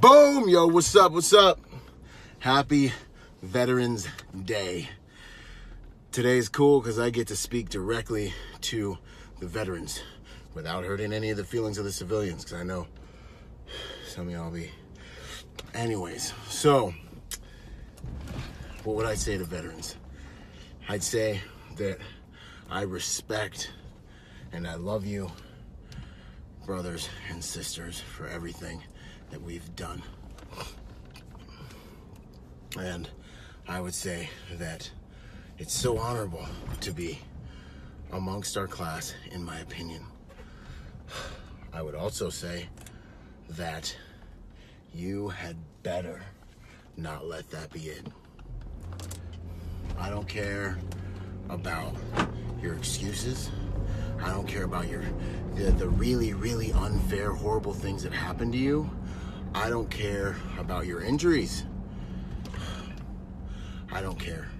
Boom! Yo, what's up? What's up? Happy Veterans Day. Today's cool because I get to speak directly to the veterans without hurting any of the feelings of the civilians, because I know some of y'all be. Anyways, so what would I say to veterans? I'd say that I respect and I love you, brothers and sisters, for everything that we've done. And I would say that it's so honorable to be amongst our class, in my opinion. I would also say that you had better not let that be it. I don't care about your excuses. I don't care about the really, really unfair, horrible things that happened to you. I don't care about your injuries. I don't care.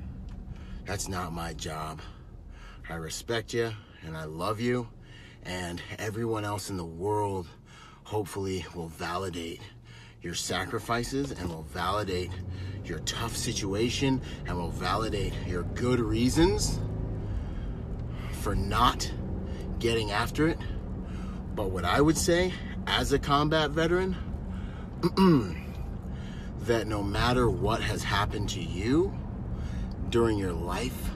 That's not my job. I respect you and I love you, and everyone else in the world hopefully will validate your sacrifices and will validate your tough situation and will validate your good reasons for not getting after it. But what I would say as a combat veteran, that no matter what has happened to you during your life,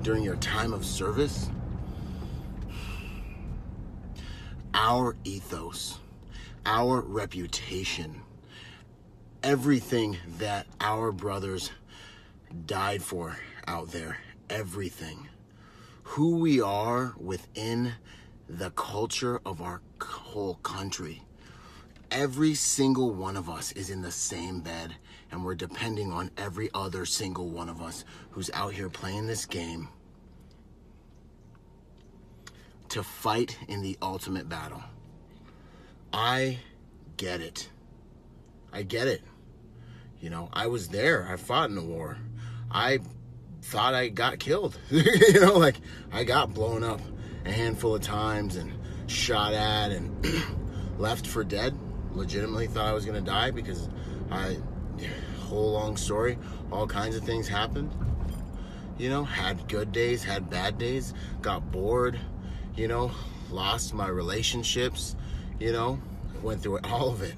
during your time of service, our ethos, our reputation, everything that our brothers died for out there, everything, who we are within the culture of our whole country, every single one of us is in the same bed, and we're depending on every other single one of us who's out here playing this game to fight in the ultimate battle. I get it. I get it. You know, I was there. I fought in the war. I thought I got killed. You know, like, I got blown up a handful of times and shot at and left for dead. Legitimately thought I was going to die because whole long story, all kinds of things happened. You know, had good days, had bad days, got bored, you know, lost my relationships, you know, went through all of it,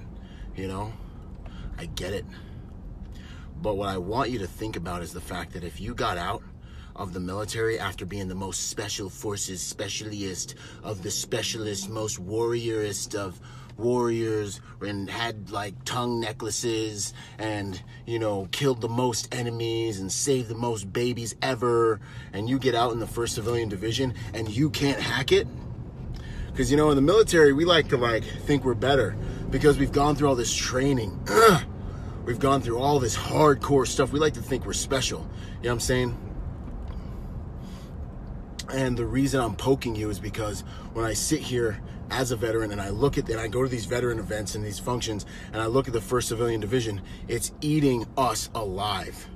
you know. I get it. But what I want you to think about is the fact that if you got out of the military after being the most special forces specialist of the specialist, most warriorist of warriors, and had like tongue necklaces and, you know, killed the most enemies and saved the most babies ever, and you get out in the 1st Civilian Division and you can't hack it, because, you know, in the military we like to think we're better because we've gone through all this training. We've gone through all this hardcore stuff. We like to think we're special. You know what I'm saying? And the reason I'm poking you is because when I sit here as a veteran and I look at, and I go to these veteran events and these functions, and I look at the 1st Civilian Division, it's eating us alive.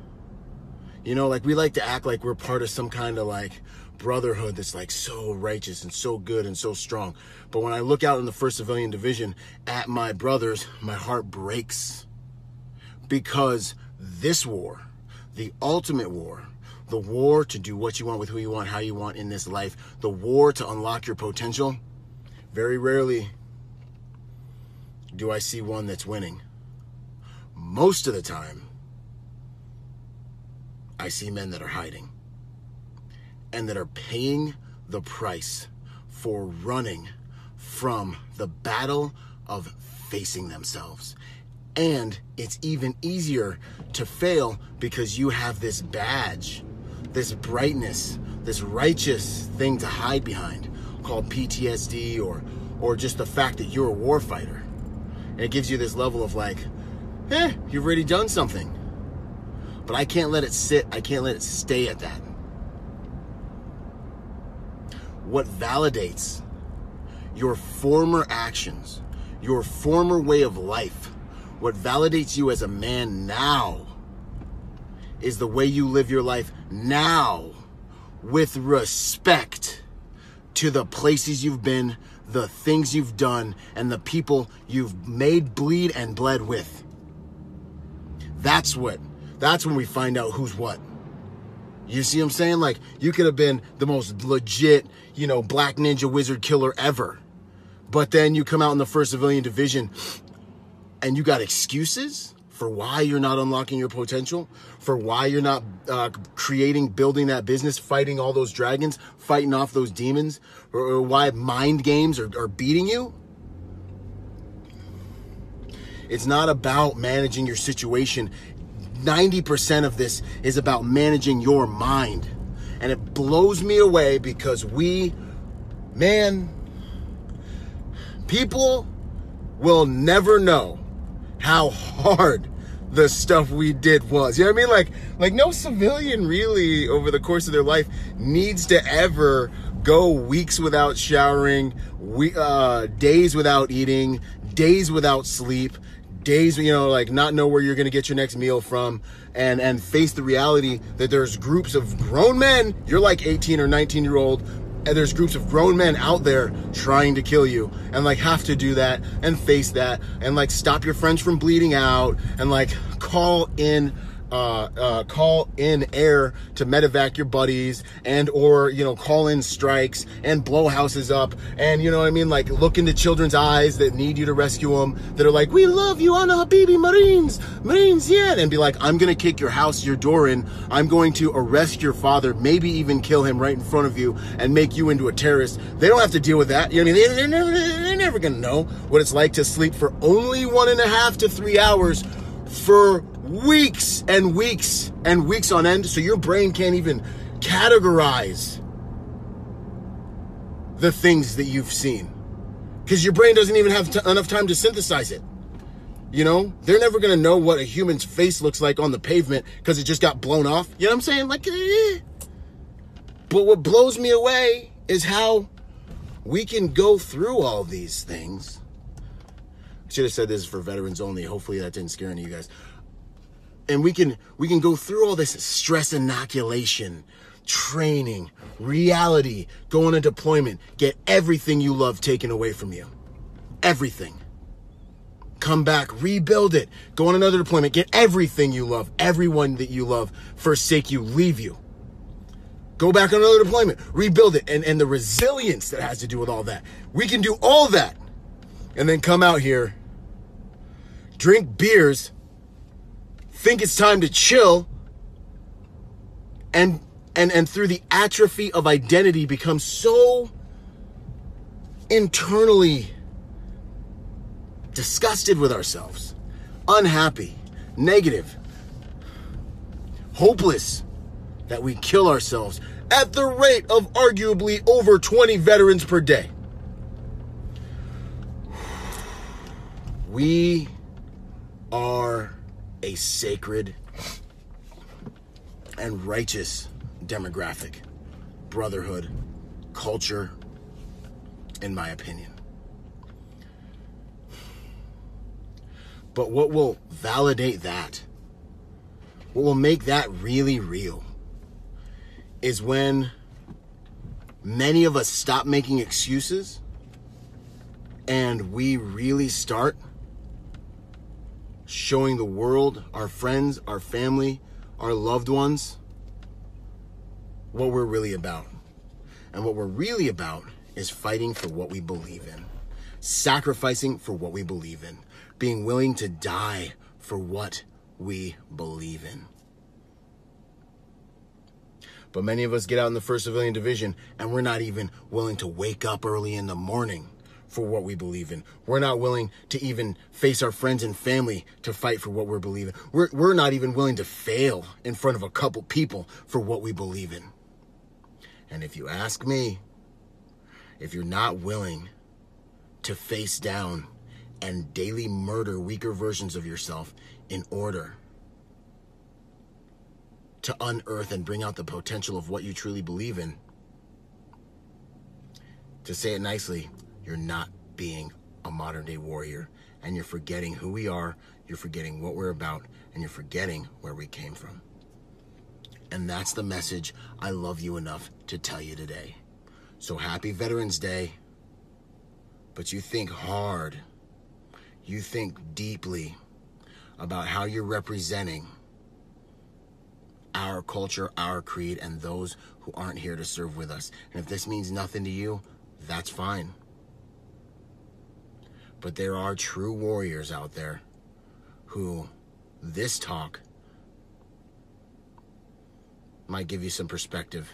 You know, like, we like to act like we're part of some kind of like brotherhood that's like so righteous and so good and so strong. But when I look out in the 1st Civilian Division at my brothers, my heart breaks, because this war, the ultimate war, the war to do what you want with who you want, how you want in this life, the war to unlock your potential, very rarely do I see one that's winning. Most of the time, I see men that are hiding and that are paying the price for running from the battle of facing themselves. And it's even easier to fail because you have this badge, this brightness, this righteous thing to hide behind, called PTSD or just the fact that you're a war fighter. And it gives you this level of like, you've already done something. But I can't let it sit. I can't let it stay at that. What validates your former actions, your former way of life, what validates you as a man now is the way you live your life now with respect to the places you've been, the things you've done and the people you've made bleed and bled with. That's when we find out who's what. You see what I'm saying? Like, you could have been the most legit, black ninja wizard killer ever. But then you come out in the 1st Civilian Division and you got excuses for why you're not unlocking your potential, for why you're not building that business, fighting all those dragons, fighting off those demons, or why mind games are beating you. It's not about managing your situation. 90% of this is about managing your mind. And it blows me away because people will never know how hard the stuff we did was. You know what I mean? Like no civilian really over the course of their life needs to ever go weeks without showering, days without eating, days without sleep, days, not know where you're going to get your next meal from, and face the reality that there's groups of grown men, you're like 18 or 19-year-old, and there's groups of grown men out there trying to kill you, and have to do that and face that and stop your friends from bleeding out and call in air to medevac your buddies or call in strikes and blow houses up and look into children's eyes that need you to rescue them, that are like, we love you, Anna Habibi, Marines, yeah, and be like, I'm gonna kick your door in, I'm going to arrest your father, maybe even kill him right in front of you and make you into a terrorist. They don't have to deal with that. They're never gonna know what it's like to sleep for only 1.5 to 3 hours for weeks and weeks and weeks on end, so your brain can't even categorize the things that you've seen because your brain doesn't even have enough time to synthesize it. They're never going to know what a human's face looks like on the pavement because it just got blown off. You know what I'm saying? But what blows me away is how we can go through all these things. I should have said this is for veterans only. Hopefully that didn't scare any of you guys. And we can go through all this stress inoculation, training, reality, go on a deployment, get everything you love taken away from you. Everything. Come back, rebuild it, go on another deployment, get everything you love, everyone that you love, forsake you, leave you. Go back on another deployment, rebuild it, and the resilience that has to do with all that. We can do all that and then come out here, drink beers, think it's time to chill, and through the atrophy of identity become so internally disgusted with ourselves, unhappy, negative, hopeless, that we kill ourselves at the rate of arguably over 20 veterans per day. We are a sacred and righteous demographic, brotherhood, culture, in my opinion. But what will validate that, what will make that really real, is when many of us stop making excuses and we really start showing the world, our friends, our family, our loved ones, what we're really about. And what we're really about is fighting for what we believe in, sacrificing for what we believe in, being willing to die for what we believe in. But many of us get out in the 1st Civilian Division and we're not even willing to wake up early in the morning for what we believe in. We're not willing to even face our friends and family to fight for what we're believing. We're not even willing to fail in front of a couple people for what we believe in. And if you ask me, if you're not willing to face down and daily murder weaker versions of yourself in order to unearth and bring out the potential of what you truly believe in, to say it nicely, you're not being a modern day warrior, and you're forgetting who we are, you're forgetting what we're about, and you're forgetting where we came from. And that's the message I love you enough to tell you today. So happy Veterans Day. but you think hard, you think deeply about how you're representing our culture, our creed, and those who aren't here to serve with us. And if this means nothing to you, that's fine. But there are true warriors out there who this talk might give you some perspective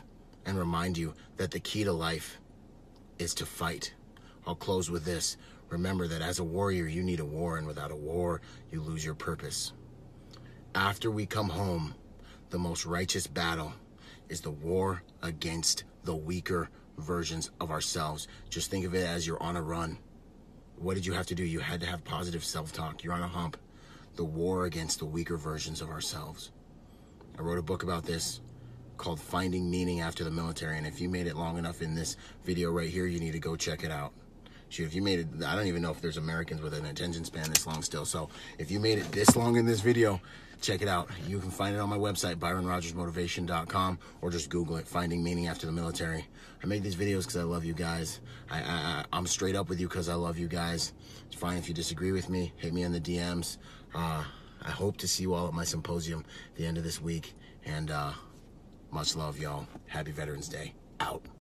and remind you that the key to life is to fight. I'll close with this. Remember that as a warrior, you need a war, and without a war, you lose your purpose. After we come home, the most righteous battle is the war against the weaker versions of ourselves. Just think of it as you're on a run. What did you have to do? You had to have positive self-talk. You're on a hump. The war against the weaker versions of ourselves. I wrote a book about this called Finding Meaning After the Military, and if you made it long enough in this video right here, you need to go check it out. Shoot, if you made it, I don't even know if there's Americans with an attention span this long still, so if you made it this long in this video, check it out. You can find it on my website, ByronRodgersMotivation.com, or just Google it, Finding Meaning After the Military. I make these videos because I love you guys. I'm straight up with you because I love you guys. It's fine if you disagree with me. Hit me in the DMs. I hope to see you all at my symposium at the end of this week, and much love, y'all. Happy Veterans Day. Out.